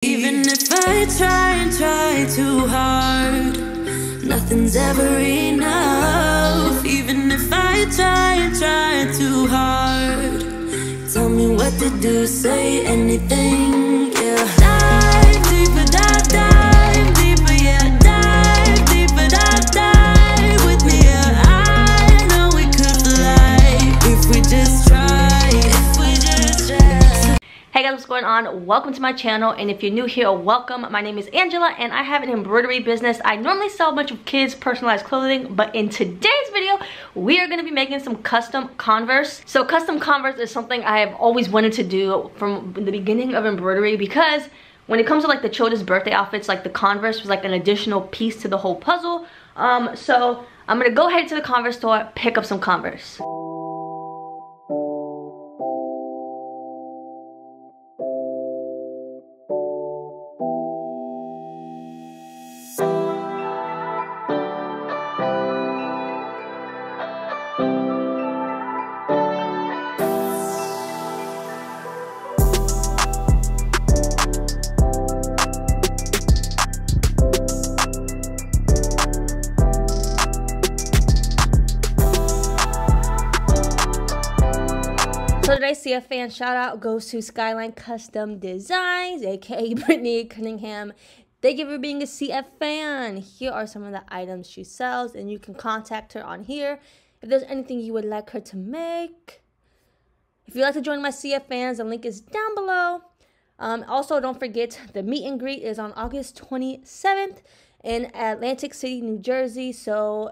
Even if I try and try too hard, nothing's ever enough. Even if I try and try too hard, tell me what to do, say anything, yeah. Dive deeper, dive deeper, yeah. Dive deeper, dive with me, yeah. I know we could fly if we just try, if we just try. Hey guys, what's going on? Welcome to my channel, and if you're new here, welcome. My name is Angela and I have an embroidery business. I normally sell a bunch of kids personalized clothing, but in today's video we are going to be making some custom Converse. So custom Converse is something I have always wanted to do from the beginning of embroidery, because when it comes to like the children's birthday outfits, like the Converse was like an additional piece to the whole puzzle. So I'm gonna go ahead to the Converse store, pick up some Converse. So today's CF fan shout out goes to Skyline Custom Designs, aka Brittany Cunningham. Thank you for being a CF fan. Here are some of the items she sells, and you can contact her on here if there's anything you would like her to make. If you'd like to join my CF fans, the link is down below. Also, don't forget the meet and greet is on August 27th in Atlantic City, New Jersey. So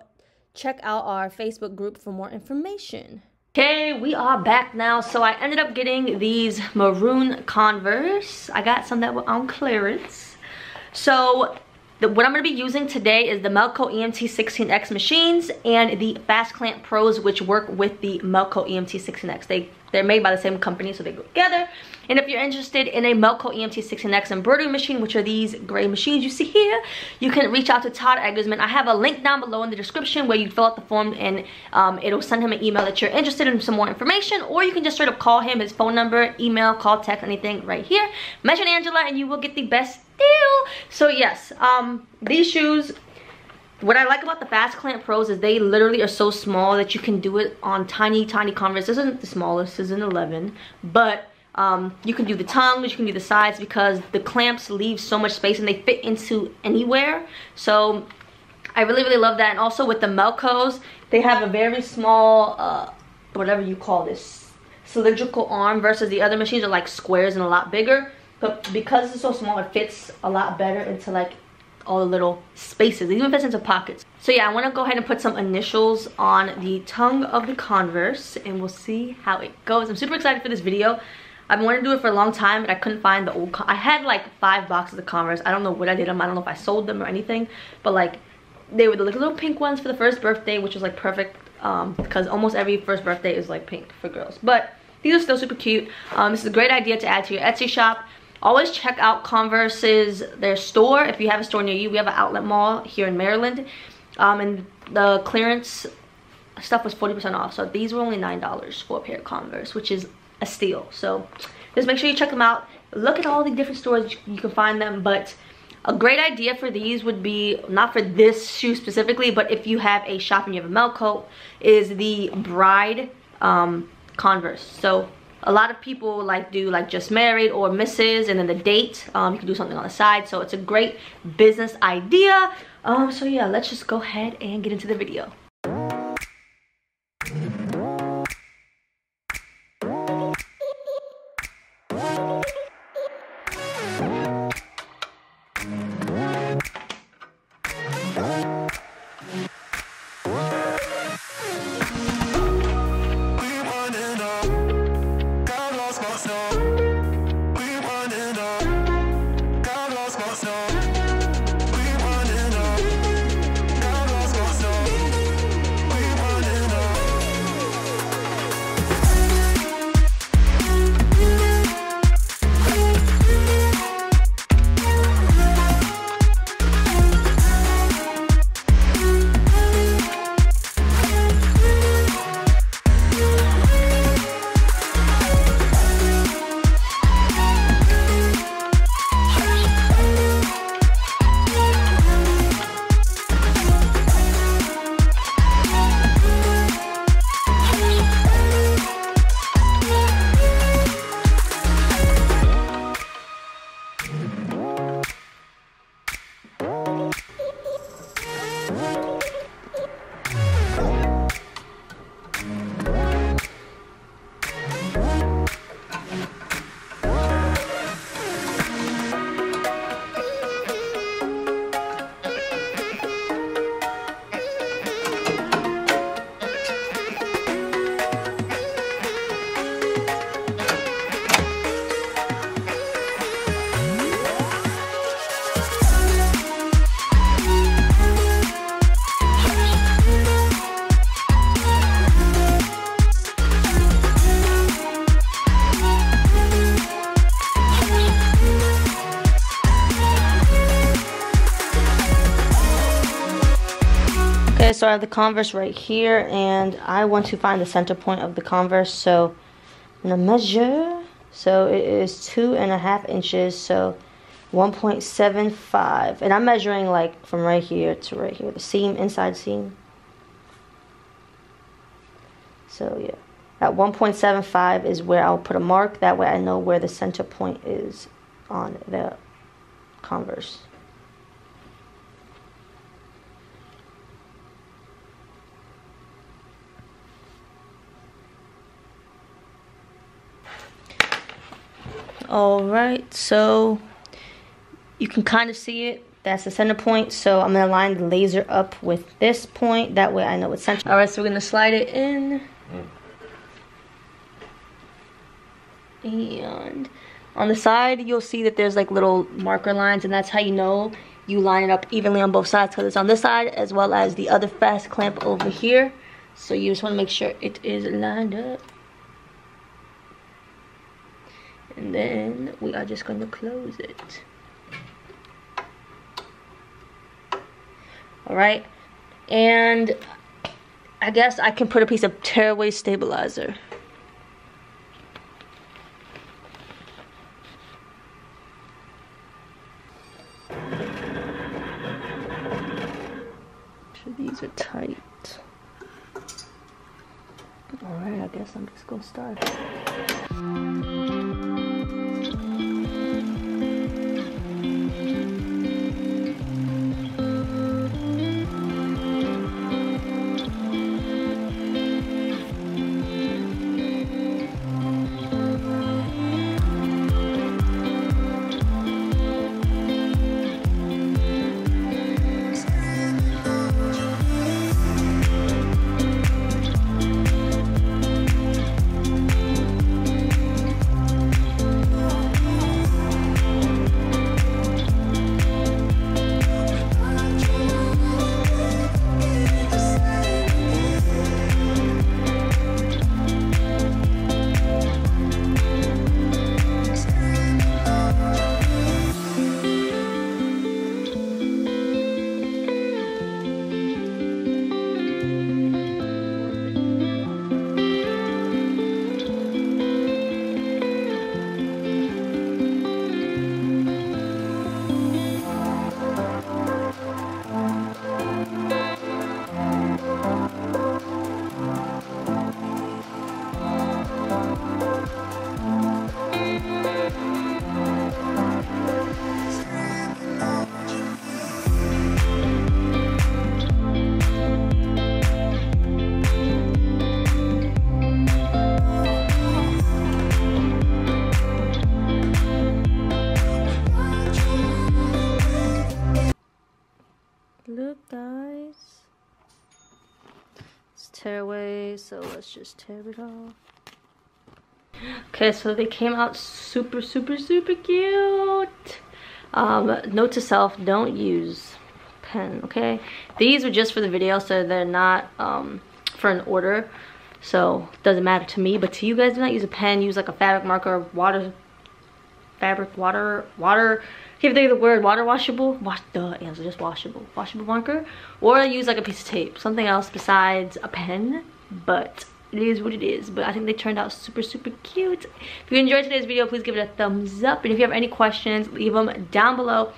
check out our Facebook group for more information. Okay, we are back now. So I ended up getting these maroon Converse. I got some that were on clearance. So what I'm going to be using today is the Melco EMT16X machines and the Fast Clamp Pros, which work with the Melco EMT16X. They're made by the same company, so they go together. And if you're interested in a Melco EMT16X embroidery machine, which are these gray machines you see here, you can reach out to Todd Eggersman. I have a link down below in the description where you fill out the form, and it'll send him an email that you're interested in some more information, or you can just straight up call him. His phone number, email, call, text, anything right here. Mention Angela and you will get the best deal. So yes, these shoes, what I like about the Fast Clamp Pros is they literally are so small that you can do it on tiny Converse. This isn't the smallest, this is an 11, but you can do the tongues, you can do the sides, because the clamps leave so much space and they fit into anywhere. So I really love that. And also with the Melcos, they have a very small whatever you call this, cylindrical arm, versus the other machines are like squares and a lot bigger. But because it's so small, it fits a lot better into like all the little spaces. It even fits into pockets. So yeah, I want to go ahead and put some initials on the tongue of the Converse, and we'll see how it goes. I'm super excited for this video. I've wanted to do it for a long time, but I couldn't find the old I had like 5 boxes of Converse. I don't know what I did them. I don't know if I sold them or anything, but like they were the little pink ones for the first birthday, which was like perfect, because almost every first birthday is like pink for girls. But these are still super cute. This is a great idea to add to your Etsy shop. Always check out Converse's, their store. If you have a store near you, we have an outlet mall here in Maryland, and the clearance stuff was 40% off. So these were only $9 for a pair of Converse, which is a steal. So just make sure you check them out. Look at all the different stores you can find them. But a great idea for these would be, not for this shoe specifically, but if you have a shop and you have a Melco, is the bride Converse. So a lot of people do just married or Mrs. and then the date. You can do something on the side. So it's a great business idea. So yeah, let's just go ahead and get into the video. Okay, so I have the Converse right here, and I want to find the center point of the Converse, so I'm gonna measure. So it is 2.5 inches, so 1.75, and I'm measuring like from right here to right here, the seam, inside seam. So yeah, at 1.75 is where I'll put a mark. That way I know where the center point is on the Converse. Alright, so you can kind of see it. That's the center point. So I'm going to line the laser up with this point. That way I know it's centered. Alright, so we're going to slide it in. And on the side, you'll see that there's like little marker lines. And that's how you know you line it up evenly on both sides. Because it's on this side as well as the other fast clamp over here. So you just want to make sure it is lined up. And then we are just going to close it. Alright. And I guess I can put a piece of tearaway stabilizer. So these are tight. Alright, I guess I'm just going to start. Look, guys, it's tearaway, so let's just tear it off. Okay, so they came out super cute. Note to self, don't use pen, okay? These are just for the video, so they're not for an order, so it doesn't matter to me. But to you guys, do not use a pen. Use like a fabric marker, water can't think of the word, water washable, just washable marker, or use like a piece of tape, something else besides a pen. But it is what it is. But I think they turned out super cute. If you enjoyed today's video, please give it a thumbs up, and if you have any questions, leave them down below.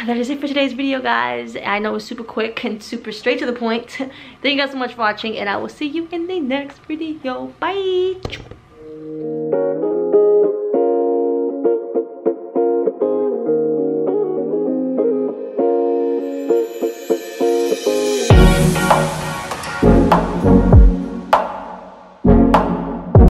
That is it for today's video, guys. I know it's super quick and super straight to the point. Thank you guys so much for watching, and I will see you in the next video. Bye.